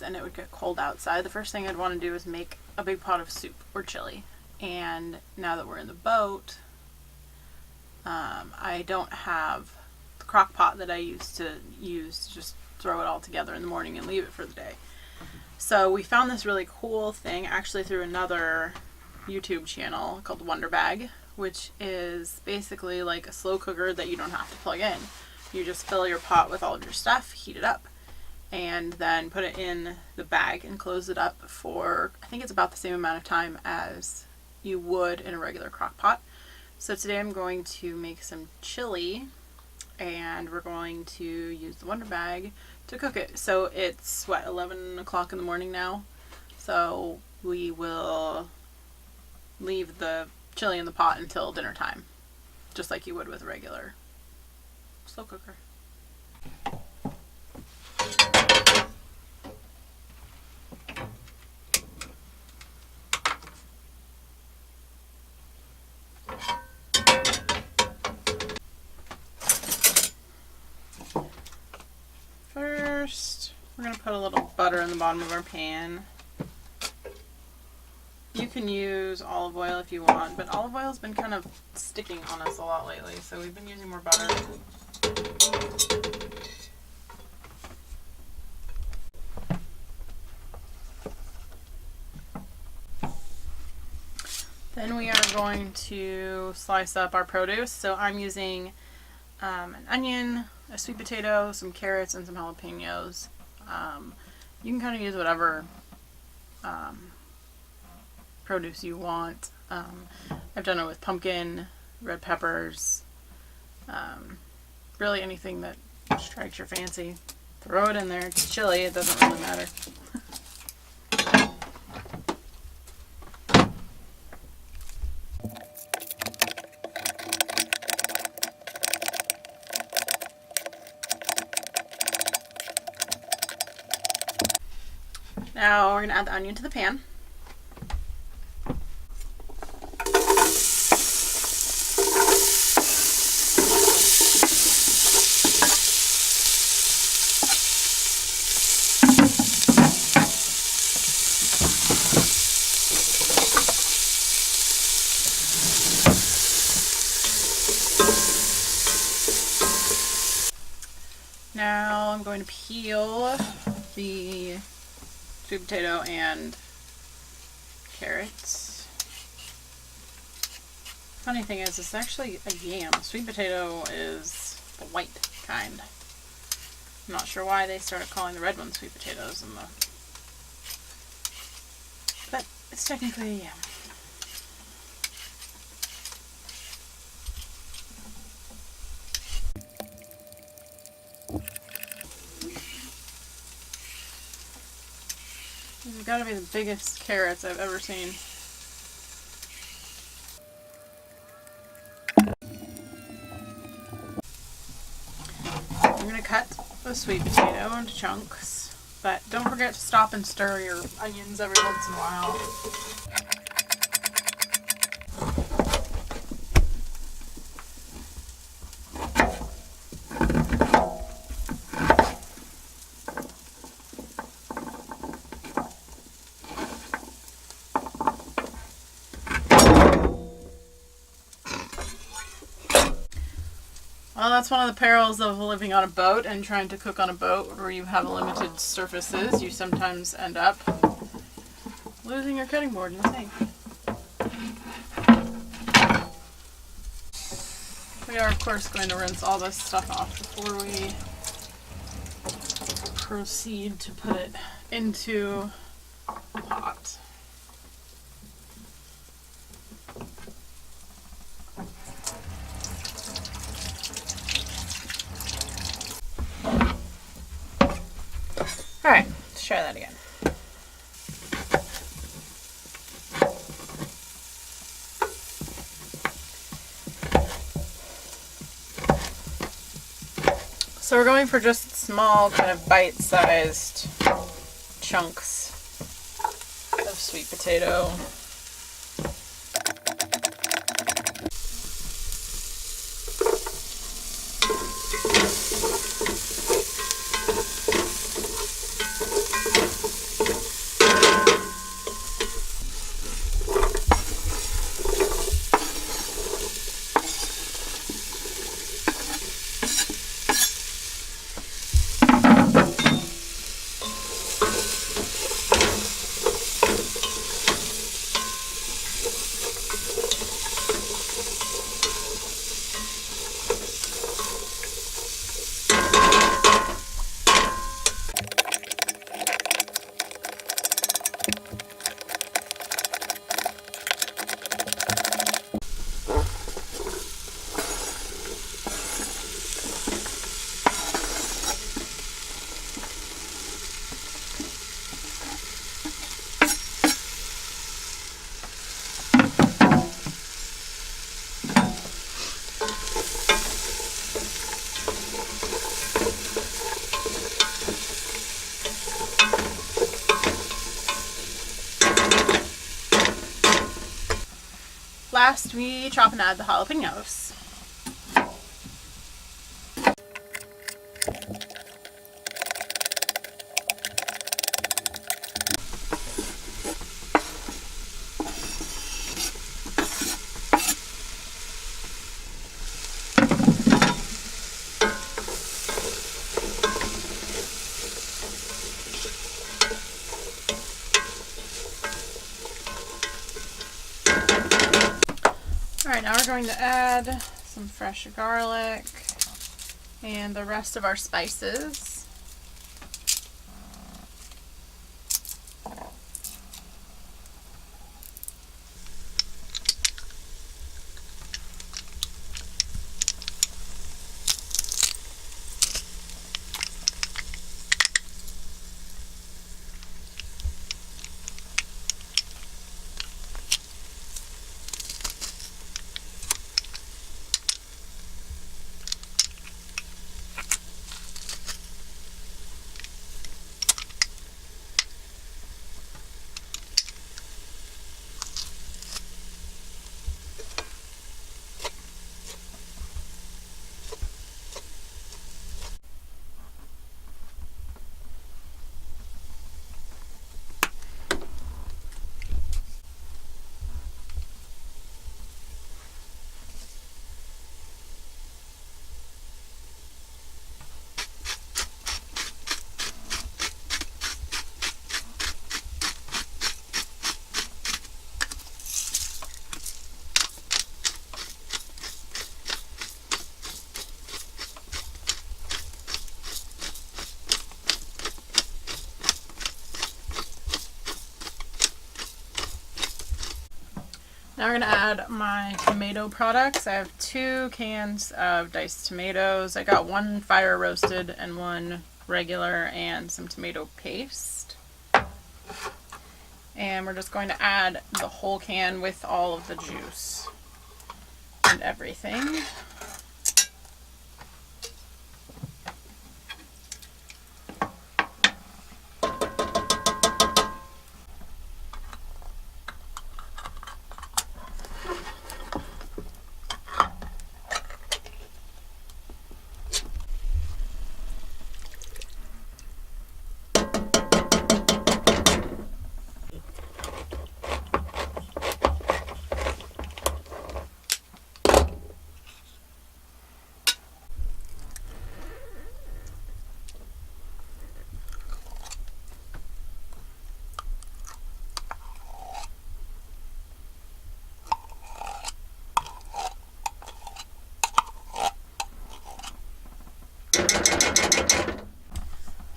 and it would get cold outside, the first thing I'd want to do is make a big pot of soup or chili. And now that we're in the boat, I don't have the crock pot that I used to just throw it all together in the morning and leave it for the day. So we found this really cool thing actually through another YouTube channel called Wonder Bag, which is basically like a slow cooker that you don't have to plug in. You just fill your pot with all of your stuff, heat it up, and then put it in the bag and close it up for, I think it's about the same amount of time as you would in a regular crock pot. So today I'm going to make some chili, and we're going to use the Wonder Bag to cook it. So it's, what, 11 o'clock in the morning now? So we will leave the chili in the pot until dinner time, just like you would with a regular slow cooker. First, we're going to put a little butter in the bottom of our pan. You can use olive oil if you want, but olive oil's been kind of sticking on us a lot lately, so we've been using more butter. Then we are going to slice up our produce. So I'm using an onion, a sweet potato, some carrots, and some jalapenos. You can kind of use whatever produce you want. I've done it with pumpkin, red peppers, really anything that strikes your fancy. Throw it in there. It's chili, it doesn't really matter. Now we're going to add the onion to the pan. Now I'm going to peel the sweet potato and carrots. Funny thing is, it's actually a yam. Sweet potato is the white kind. I'm not sure why they started calling the red ones sweet potatoes, but it's technically a yam. These have got to be the biggest carrots I've ever seen. I'm going to cut the sweet potato into chunks, but don't forget to stop and stir your onions every once in a while. Well, that's one of the perils of living on a boat and trying to cook on a boat where you have limited surfaces. You sometimes end up losing your cutting board in the sink. We are, of course, going to rinse all this stuff off before we proceed to put it into the pot. Alright, let's try that again. So we're going for just small, kind of bite-sized chunks of sweet potato. last, we chop and add the jalapenos. Alright, now we're going to add some fresh garlic and the rest of our spices. Now we're going to add my tomato products. I have 2 cans of diced tomatoes. I got 1 fire roasted and 1 regular, and some tomato paste. And we're just going to add the whole can with all of the juice and everything.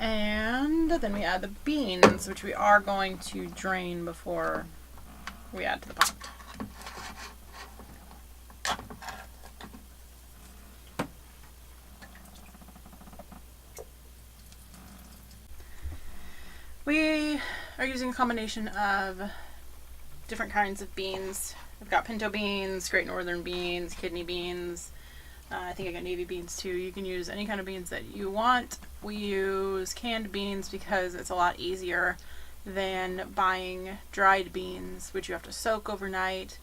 And then we add the beans, which we are going to drain before we add to the pot. We are using a combination of different kinds of beans. We've got pinto beans, great northern beans, kidney beans. I think I got navy beans too. You can use any kind of beans that you want. We use canned beans because it's a lot easier than buying dried beans, which you have to soak overnight,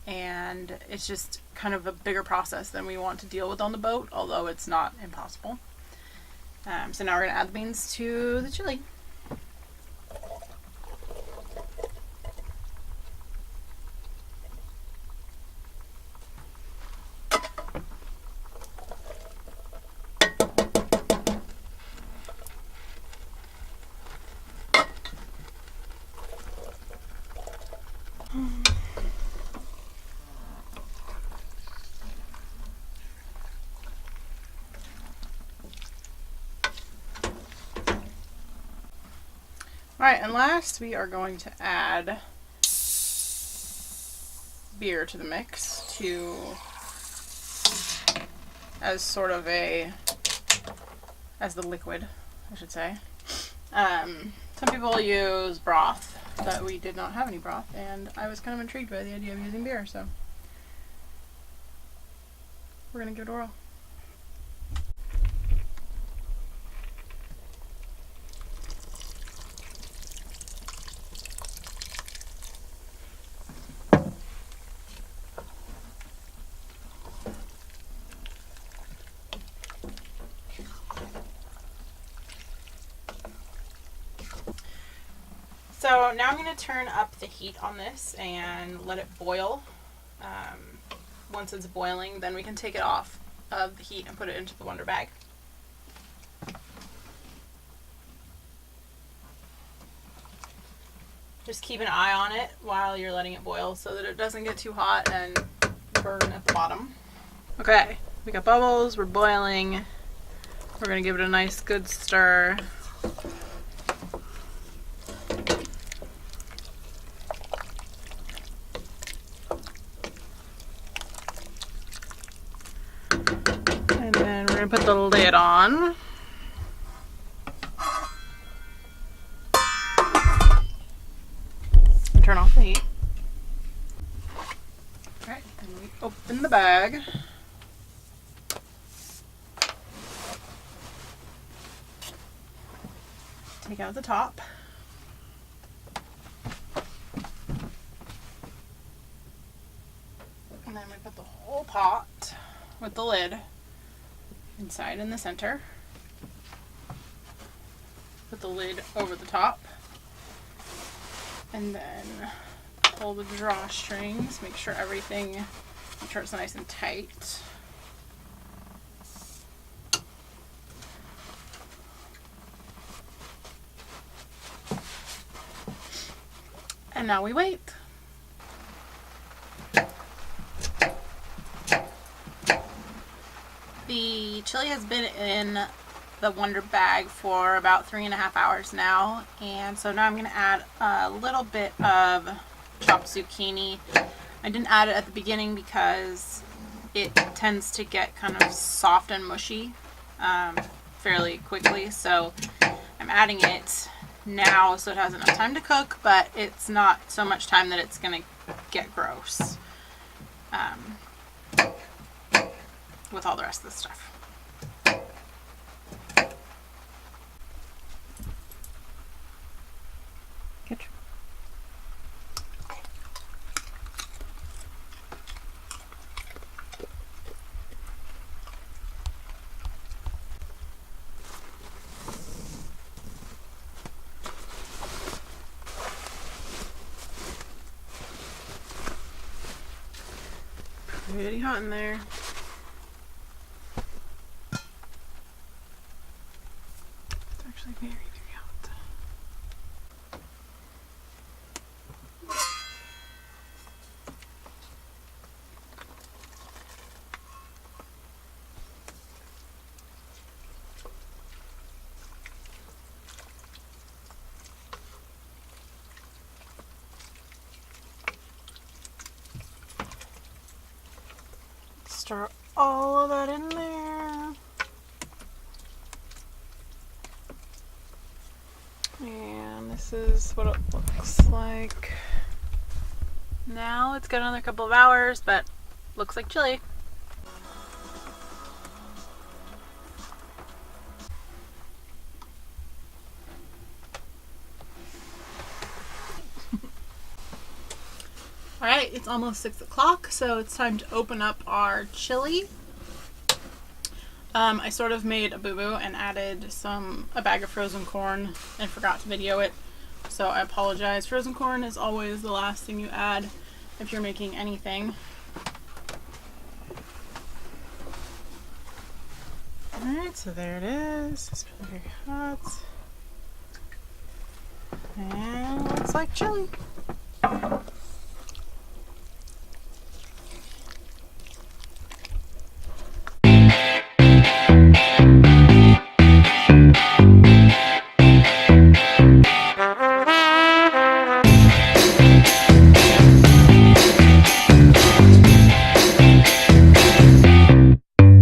and it's just kind of a bigger process than we want to deal with on the boat, although it's not impossible. So now we're going to add the beans to the chili. Alright, and last we are going to add beer to the mix as sort of as the liquid, I should say. Some people use broth, but we did not have any broth, and I was kind of intrigued by the idea of using beer, so we're going to give it a whirl. So now I'm going to turn up the heat on this and let it boil. Once it's boiling, then we can take it off of the heat and put it into the Wonder Bag. Just keep an eye on it while you're letting it boil so that it doesn't get too hot and burn at the bottom. Okay, we got bubbles, we're boiling. We're going to give it a nice good stir. And then we're going to put the lid on. And turn off the heat. Alright, then we open the bag. Take out the top. And then we put the whole pot with the lid inside in the center. Put the lid over the top. And then pull the drawstrings. Make sure it's nice and tight. And now we wait. The chili has been in the Wonder Bag for about 3.5 hours now, and so now I'm going to add a little bit of chopped zucchini. I didn't add it at the beginning because it tends to get kind of soft and mushy fairly quickly, so I'm adding it now so it has enough time to cook, but it's not so much time that it's gonna get gross with all the rest of the stuff. Pretty hot in there. It's actually very, very hot. Stir all of that in there. And this is what it looks like. Now it's got another couple of hours, but looks like chili. Alright, it's almost 6 o'clock, so it's time to open up our chili. I sort of made a boo-boo and added a bag of frozen corn and forgot to video it, so I apologize. Frozen corn is always the last thing you add if you're making anything. Alright, so there it is. It's really very hot. And it looks like chili.